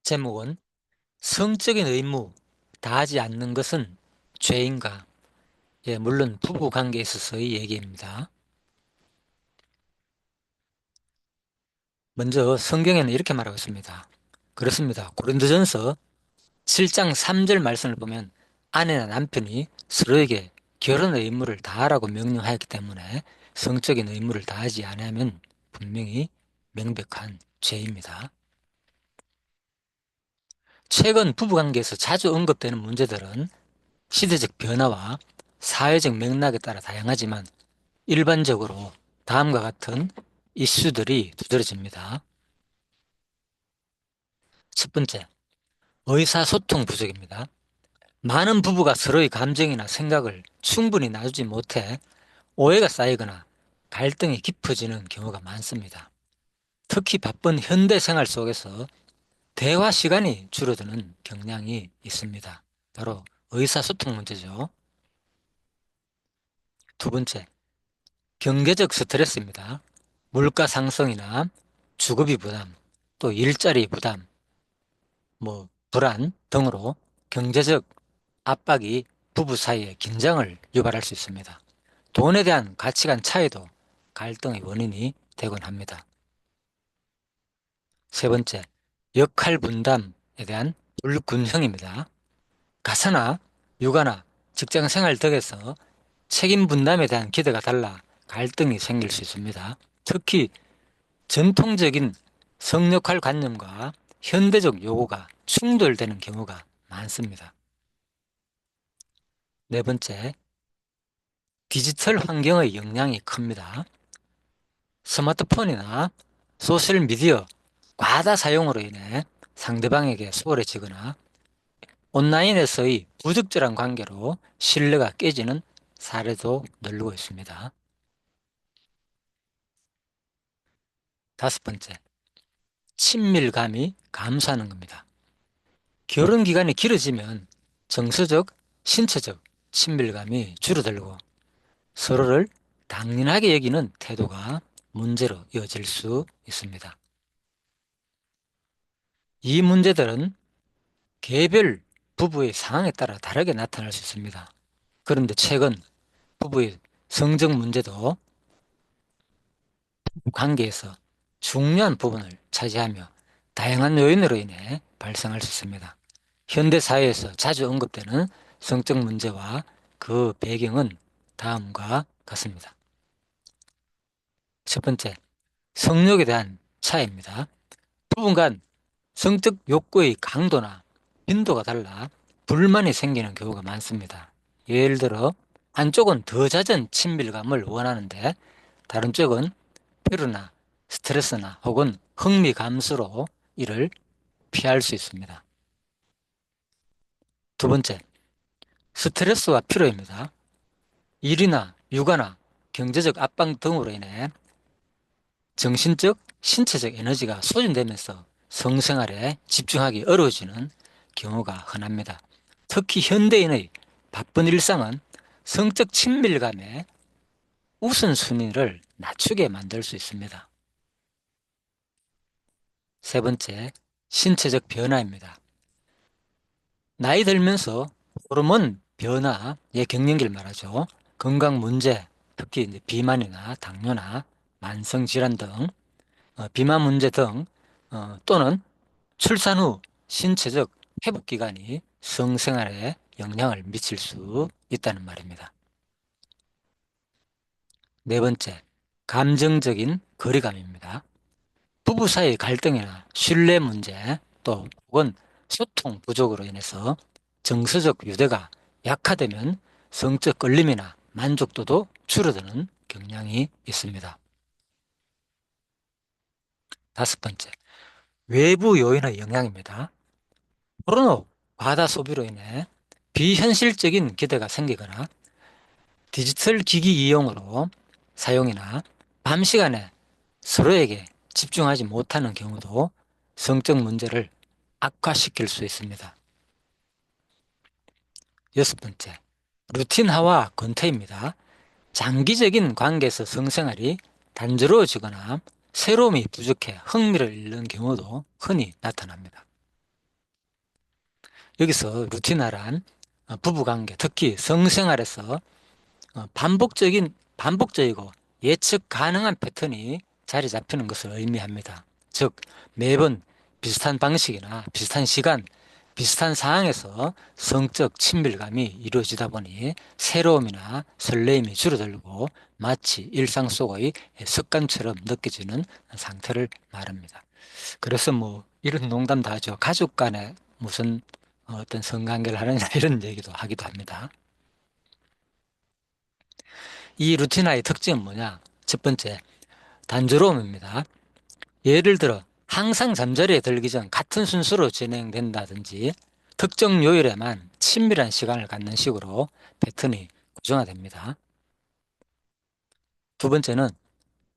제목은 성적인 의무 다하지 않는 것은 죄인가? 예, 물론 부부 관계에 있어서의 얘기입니다. 먼저 성경에는 이렇게 말하고 있습니다. 그렇습니다. 고린도전서 7장 3절 말씀을 보면 아내나 남편이 서로에게 결혼 의무를 다하라고 명령하였기 때문에 성적인 의무를 다하지 않으면 분명히 명백한 죄입니다. 최근 부부관계에서 자주 언급되는 문제들은 시대적 변화와 사회적 맥락에 따라 다양하지만 일반적으로 다음과 같은 이슈들이 두드러집니다. 첫 번째, 의사소통 부족입니다. 많은 부부가 서로의 감정이나 생각을 충분히 나누지 못해 오해가 쌓이거나 갈등이 깊어지는 경우가 많습니다. 특히 바쁜 현대 생활 속에서 대화 시간이 줄어드는 경향이 있습니다. 바로 의사소통 문제죠. 두 번째, 경제적 스트레스입니다. 물가 상승이나 주거비 부담, 또 일자리 부담, 불안 등으로 경제적 압박이 부부 사이에 긴장을 유발할 수 있습니다. 돈에 대한 가치관 차이도 갈등의 원인이 되곤 합니다. 세 번째, 역할 분담에 대한 불균형입니다. 가사나 육아나 직장 생활 등에서 책임 분담에 대한 기대가 달라 갈등이 생길 수 있습니다. 특히 전통적인 성역할 관념과 현대적 요구가 충돌되는 경우가 많습니다. 네 번째, 디지털 환경의 영향이 큽니다. 스마트폰이나 소셜미디어 과다 사용으로 인해 상대방에게 소홀해지거나 온라인에서의 부적절한 관계로 신뢰가 깨지는 사례도 늘고 있습니다. 다섯 번째, 친밀감이 감소하는 겁니다. 결혼 기간이 길어지면 정서적, 신체적 친밀감이 줄어들고 서로를 당연하게 여기는 태도가 문제로 이어질 수 있습니다. 이 문제들은 개별 부부의 상황에 따라 다르게 나타날 수 있습니다. 그런데 최근 부부의 성적 문제도 관계에서 중요한 부분을 차지하며 다양한 요인으로 인해 발생할 수 있습니다. 현대 사회에서 자주 언급되는 성적 문제와 그 배경은 다음과 같습니다. 첫 번째, 성욕에 대한 차이입니다. 부부 간 성적 욕구의 강도나 빈도가 달라 불만이 생기는 경우가 많습니다. 예를 들어 한쪽은 더 잦은 친밀감을 원하는데 다른 쪽은 피로나 스트레스나 혹은 흥미 감소로 이를 피할 수 있습니다. 두 번째, 스트레스와 피로입니다. 일이나 육아나 경제적 압박 등으로 인해 정신적, 신체적 에너지가 소진되면서 성생활에 집중하기 어려워지는 경우가 흔합니다. 특히 현대인의 바쁜 일상은 성적 친밀감의 우선순위를 낮추게 만들 수 있습니다. 세 번째, 신체적 변화입니다. 나이 들면서 호르몬 변화의 갱년기를 말하죠. 건강 문제, 특히 이제 비만이나 당뇨나 만성질환 등, 비만 문제 등, 또는 출산 후 신체적 회복 기간이 성생활에 영향을 미칠 수 있다는 말입니다. 네 번째, 감정적인 거리감입니다. 부부 사이의 갈등이나 신뢰 문제, 또 혹은 소통 부족으로 인해서 정서적 유대가 약화되면 성적 끌림이나 만족도도 줄어드는 경향이 있습니다. 다섯 번째, 외부 요인의 영향입니다. 포르노 과다 소비로 인해 비현실적인 기대가 생기거나 디지털 기기 이용으로 사용이나 밤 시간에 서로에게 집중하지 못하는 경우도 성적 문제를 악화시킬 수 있습니다. 여섯 번째, 루틴화와 권태입니다. 장기적인 관계에서 성생활이 단조로워지거나 새로움이 부족해 흥미를 잃는 경우도 흔히 나타납니다. 여기서 루틴화란 부부관계, 특히 성생활에서 반복적이고 예측 가능한 패턴이 자리 잡히는 것을 의미합니다. 즉, 매번 비슷한 방식이나 비슷한 시간, 비슷한 상황에서 성적 친밀감이 이루어지다 보니 새로움이나 설레임이 줄어들고 마치 일상 속의 습관처럼 느껴지는 상태를 말합니다. 그래서 뭐 이런 농담도 하죠. 가족 간에 무슨 어떤 성관계를 하느냐 이런 얘기도 하기도 합니다. 이 루틴화의 특징은 뭐냐? 첫 번째, 단조로움입니다. 예를 들어 항상 잠자리에 들기 전 같은 순서로 진행된다든지 특정 요일에만 친밀한 시간을 갖는 식으로 패턴이 고정화됩니다. 두 번째는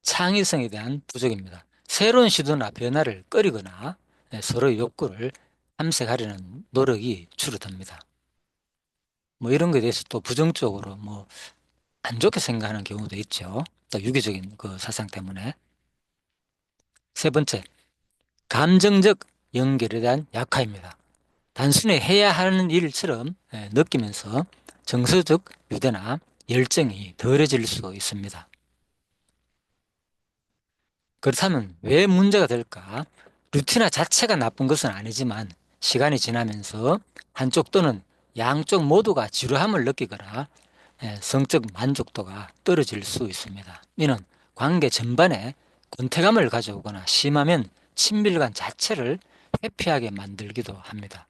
창의성에 대한 부족입니다. 새로운 시도나 변화를 꺼리거나 서로의 욕구를 탐색하려는 노력이 줄어듭니다. 뭐 이런 것에 대해서 또 부정적으로 뭐 안 좋게 생각하는 경우도 있죠. 또 유기적인 그 사상 때문에. 세 번째, 감정적 연결에 대한 약화입니다. 단순히 해야 하는 일처럼 느끼면서 정서적 유대나 열정이 덜해질 수 있습니다. 그렇다면 왜 문제가 될까? 루틴화 자체가 나쁜 것은 아니지만 시간이 지나면서 한쪽 또는 양쪽 모두가 지루함을 느끼거나 성적 만족도가 떨어질 수 있습니다. 이는 관계 전반에 권태감을 가져오거나 심하면 친밀감 자체를 회피하게 만들기도 합니다.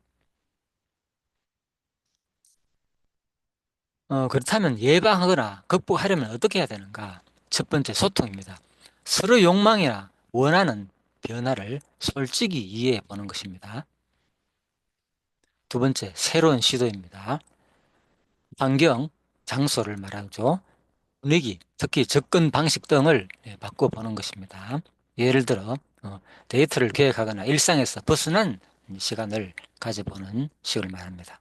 그렇다면 예방하거나 극복하려면 어떻게 해야 되는가? 첫 번째, 소통입니다. 서로 욕망이나 원하는 변화를 솔직히 이해해 보는 것입니다. 두 번째, 새로운 시도입니다. 환경, 장소를 말하죠. 분위기, 특히 접근 방식 등을 바꿔보는 것입니다. 예를 들어 데이트를 계획하거나 일상에서 벗어난 시간을 가져보는 식을 말합니다.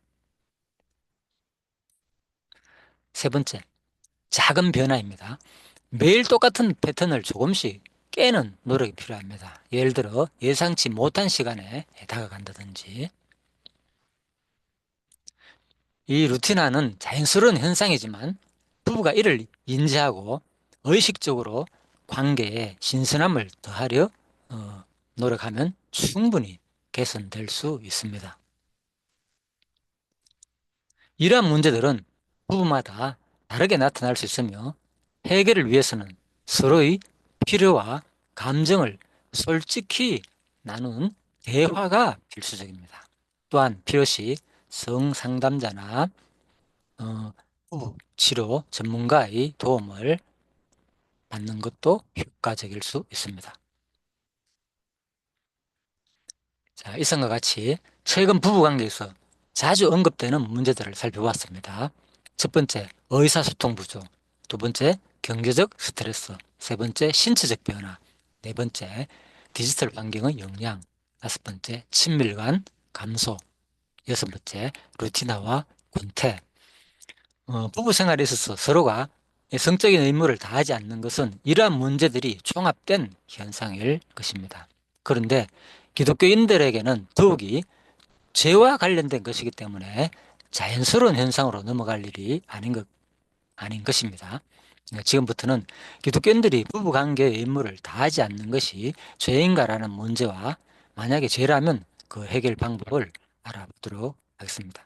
세 번째, 작은 변화입니다. 매일 똑같은 패턴을 조금씩 깨는 노력이 필요합니다. 예를 들어 예상치 못한 시간에 다가간다든지. 이 루틴화는 자연스러운 현상이지만 부부가 이를 인지하고 의식적으로 관계에 신선함을 더하려 노력하면 충분히 개선될 수 있습니다. 이러한 문제들은 부부마다 다르게 나타날 수 있으며 해결을 위해서는 서로의 필요와 감정을 솔직히 나눈 대화가 필수적입니다. 또한 필요시 성상담자나 부부 치료 전문가의 도움을 받는 것도 효과적일 수 있습니다. 자, 이상과 같이 최근 부부관계에서 자주 언급되는 문제들을 살펴봤습니다. 첫 번째, 의사소통 부족. 두 번째, 경제적 스트레스. 세 번째, 신체적 변화. 네 번째, 디지털 환경의 영향. 다섯 번째, 친밀감 감소. 여섯 번째, 루틴화와 권태. 부부 생활에 있어서 서로가 성적인 의무를 다하지 않는 것은 이러한 문제들이 종합된 현상일 것입니다. 그런데 기독교인들에게는 더욱이 죄와 관련된 것이기 때문에 자연스러운 현상으로 넘어갈 일이 아닌 것입니다. 지금부터는 기독교인들이 부부관계의 의무를 다하지 않는 것이 죄인가라는 문제와 만약에 죄라면 그 해결 방법을 알아보도록 하겠습니다.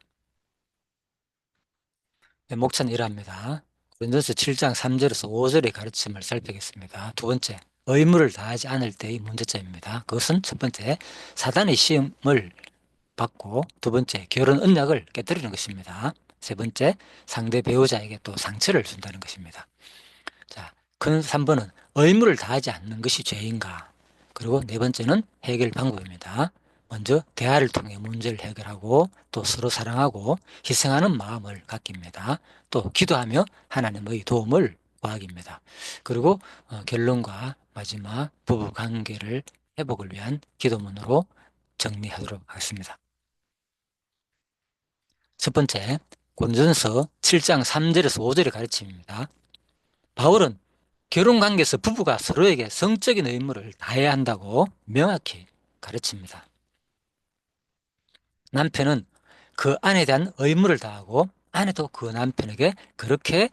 목차는 이러합니다. 고린도서 7장 3절에서 5절의 가르침을 살피겠습니다. 두 번째, 의무를 다하지 않을 때의 문제점입니다. 그것은 첫 번째, 사단의 시험을 받고 두 번째, 결혼 언약을 깨뜨리는 것입니다. 세 번째, 상대 배우자에게 또 상처를 준다는 것입니다. 자, 큰 3번은 의무를 다하지 않는 것이 죄인가? 그리고 네 번째는 해결 방법입니다. 먼저 대화를 통해 문제를 해결하고 또 서로 사랑하고 희생하는 마음을 갖깁니다. 또 기도하며 하나님의 도움을 구하기입니다. 그리고 결론과 마지막 부부 관계를 회복을 위한 기도문으로 정리하도록 하겠습니다. 첫 번째, 고린도전서 7장 3절에서 5절의 가르침입니다. 바울은 결혼 관계에서 부부가 서로에게 성적인 의무를 다해야 한다고 명확히 가르칩니다. 남편은 그 아내에 대한 의무를 다하고 아내도 그 남편에게 그렇게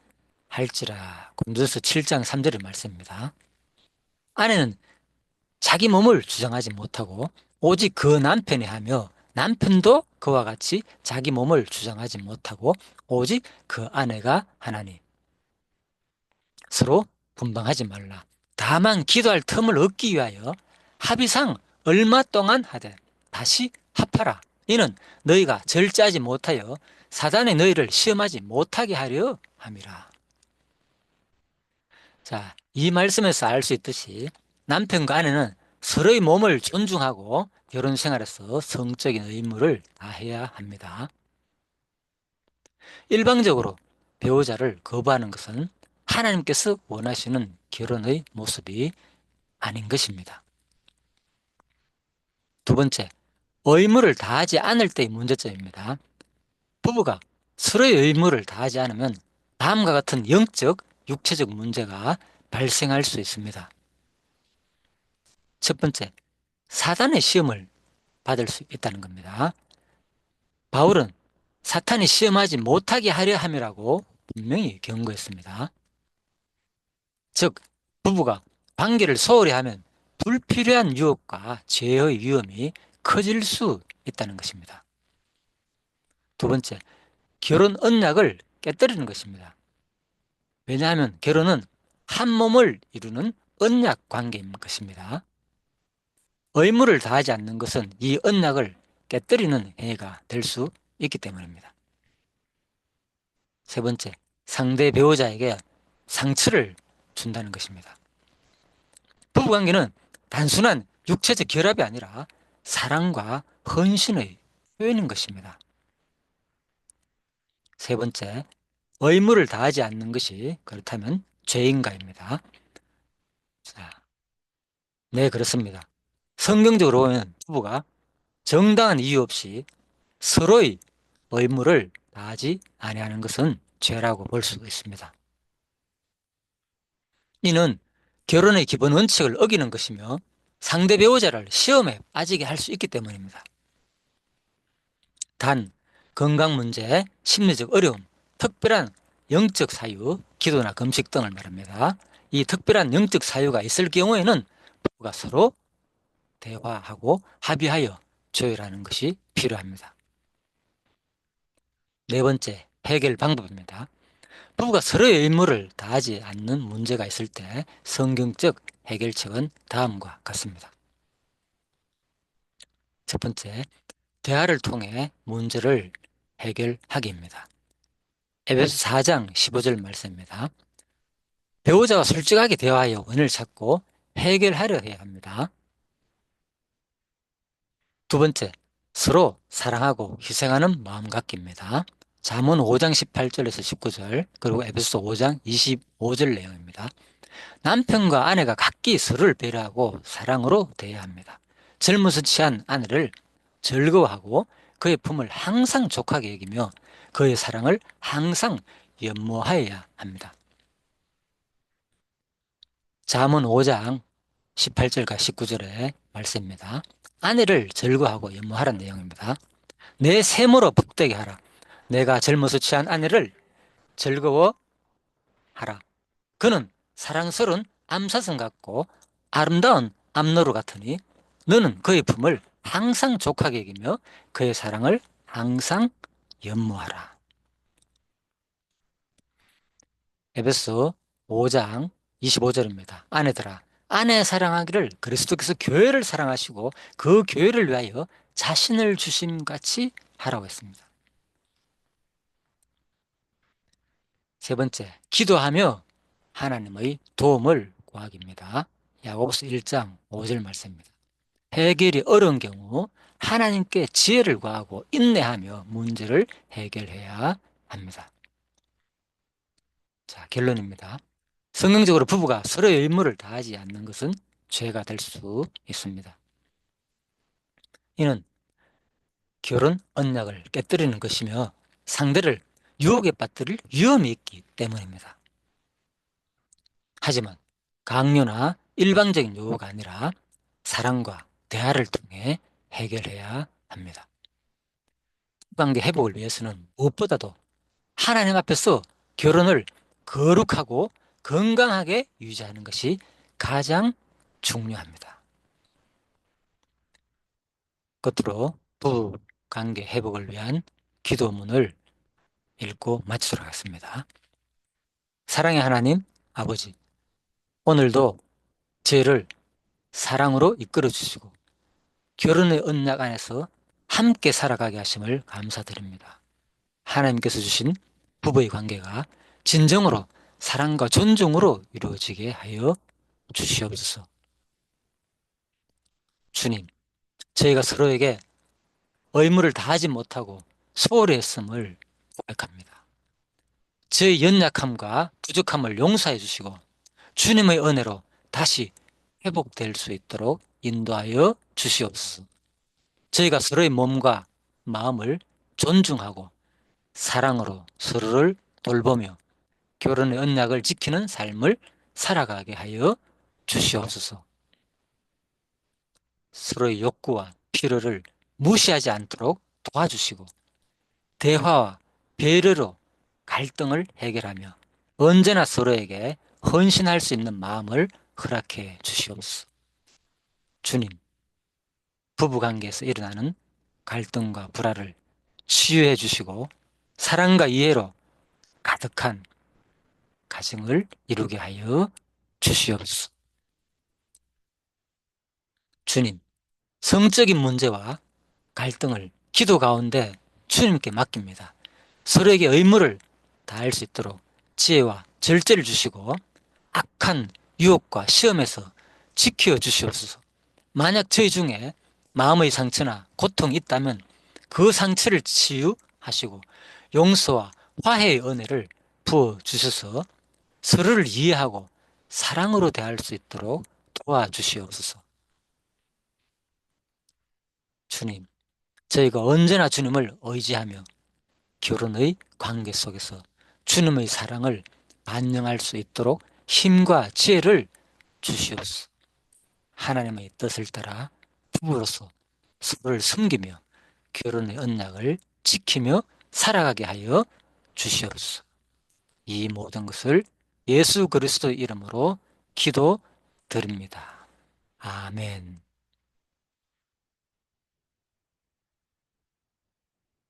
할지라. 고린도전서 7장 3절의 말씀입니다. 아내는 자기 몸을 주장하지 못하고 오직 그 남편이 하며 남편도 그와 같이 자기 몸을 주장하지 못하고 오직 그 아내가 하나니 서로 분방하지 말라. 다만 기도할 틈을 얻기 위하여 합의상 얼마 동안 하되 다시 합하라. 이는 너희가 절제하지 못하여 사단의 너희를 시험하지 못하게 하려 함이라. 자, 이 말씀에서 알 수 있듯이 남편과 아내는 서로의 몸을 존중하고 결혼 생활에서 성적인 의무를 다해야 합니다. 일방적으로 배우자를 거부하는 것은 하나님께서 원하시는 결혼의 모습이 아닌 것입니다. 두 번째, 의무를 다하지 않을 때의 문제점입니다. 부부가 서로의 의무를 다하지 않으면 다음과 같은 영적, 육체적 문제가 발생할 수 있습니다. 첫 번째, 사단의 시험을 받을 수 있다는 겁니다. 바울은 사탄이 시험하지 못하게 하려 함이라고 분명히 경고했습니다. 즉, 부부가 관계를 소홀히 하면 불필요한 유혹과 죄의 위험이 커질 수 있다는 것입니다. 두 번째, 결혼 언약을 깨뜨리는 것입니다. 왜냐하면 결혼은 한 몸을 이루는 언약 관계인 것입니다. 의무를 다하지 않는 것은 이 언약을 깨뜨리는 행위가 될 수 있기 때문입니다. 세 번째, 상대 배우자에게 상처를 준다는 것입니다. 부부관계는 단순한 육체적 결합이 아니라 사랑과 헌신의 표현인 것입니다. 세 번째, 의무를 다하지 않는 것이 그렇다면 죄인가입니다. 자, 네, 그렇습니다. 성경적으로 보면 부부가 정당한 이유 없이 서로의 의무를 다하지 아니하는 것은 죄라고 볼 수 있습니다. 이는 결혼의 기본 원칙을 어기는 것이며 상대 배우자를 시험에 빠지게 할 수 있기 때문입니다. 단, 건강 문제, 심리적 어려움, 특별한 영적 사유, 기도나 금식 등을 말합니다. 이 특별한 영적 사유가 있을 경우에는 부부가 서로 대화하고 합의하여 조율하는 것이 필요합니다. 네 번째, 해결 방법입니다. 부부가 서로의 의무를 다하지 않는 문제가 있을 때 성경적 해결책은 다음과 같습니다. 첫 번째, 대화를 통해 문제를 해결하기입니다. 에베소 4장 15절 말씀입니다. 배우자와 솔직하게 대화하여 원인을 찾고 해결하려 해야 합니다. 두 번째, 서로 사랑하고 희생하는 마음 갖기입니다. 잠언 5장 18절에서 19절, 그리고 에베소 5장 25절 내용입니다. 남편과 아내가 각기 서로를 배려하고 사랑으로 대해야 합니다. 젊어서 취한 아내를 즐거워하고 그의 품을 항상 족하게 여기며 그의 사랑을 항상 연모하여야 합니다. 잠언 5장 18절과 19절의 말씀입니다. 아내를 즐거워하고 연모하라는 내용입니다. 내 셈으로 복되게 하라. 내가 젊어서 취한 아내를 즐거워하라. 그는 사랑스러운 암사성 같고 아름다운 암노루 같으니 너는 그의 품을 항상 족하게 여기며 그의 사랑을 항상 연모하라. 에베소 5장 25절입니다. 아내들아, 아내 사랑하기를 그리스도께서 교회를 사랑하시고 그 교회를 위하여 자신을 주심같이 하라고 했습니다. 세 번째, 기도하며 하나님의 도움을 구하기입니다. 야고보서 1장 5절 말씀입니다. 해결이 어려운 경우 하나님께 지혜를 구하고 인내하며 문제를 해결해야 합니다. 자, 결론입니다. 성경적으로 부부가 서로의 의무를 다하지 않는 것은 죄가 될 수 있습니다. 이는 결혼 언약을 깨뜨리는 것이며 상대를 유혹에 빠뜨릴 위험이 있기 때문입니다. 하지만 강요나 일방적인 요구가 아니라 사랑과 대화를 통해 해결해야 합니다. 관계 회복을 위해서는 무엇보다도 하나님 앞에서 결혼을 거룩하고 건강하게 유지하는 것이 가장 중요합니다. 끝으로 부부 관계 회복을 위한 기도문을 읽고 마치도록 하겠습니다. 사랑의 하나님 아버지, 오늘도 저희를 사랑으로 이끌어 주시고 결혼의 언약 안에서 함께 살아가게 하심을 감사드립니다. 하나님께서 주신 부부의 관계가 진정으로 사랑과 존중으로 이루어지게 하여 주시옵소서. 주님, 저희가 서로에게 의무를 다하지 못하고 소홀히 했음을 고백합니다. 저희 연약함과 부족함을 용서해 주시고 주님의 은혜로 다시 회복될 수 있도록 인도하여 주시옵소서. 저희가 서로의 몸과 마음을 존중하고 사랑으로 서로를 돌보며 결혼의 언약을 지키는 삶을 살아가게 하여 주시옵소서. 서로의 욕구와 필요를 무시하지 않도록 도와주시고 대화와 배려로 갈등을 해결하며 언제나 서로에게 헌신할 수 있는 마음을 허락해 주시옵소서. 주님, 부부관계에서 일어나는 갈등과 불화를 치유해 주시고 사랑과 이해로 가득한 가정을 이루게 하여 주시옵소서. 주님, 성적인 문제와 갈등을 기도 가운데 주님께 맡깁니다. 서로에게 의무를 다할 수 있도록 지혜와 절제를 주시고 악한 유혹과 시험에서 지켜 주시옵소서. 만약 저희 중에 마음의 상처나 고통이 있다면 그 상처를 치유하시고 용서와 화해의 은혜를 부어 주셔서 서로를 이해하고 사랑으로 대할 수 있도록 도와주시옵소서. 주님, 저희가 언제나 주님을 의지하며 결혼의 관계 속에서 주님의 사랑을 반영할 수 있도록 힘과 지혜를 주시옵소서. 하나님의 뜻을 따라 부부로서 서로를 섬기며 결혼의 언약을 지키며 살아가게 하여 주시옵소서. 이 모든 것을 예수 그리스도의 이름으로 기도드립니다. 아멘.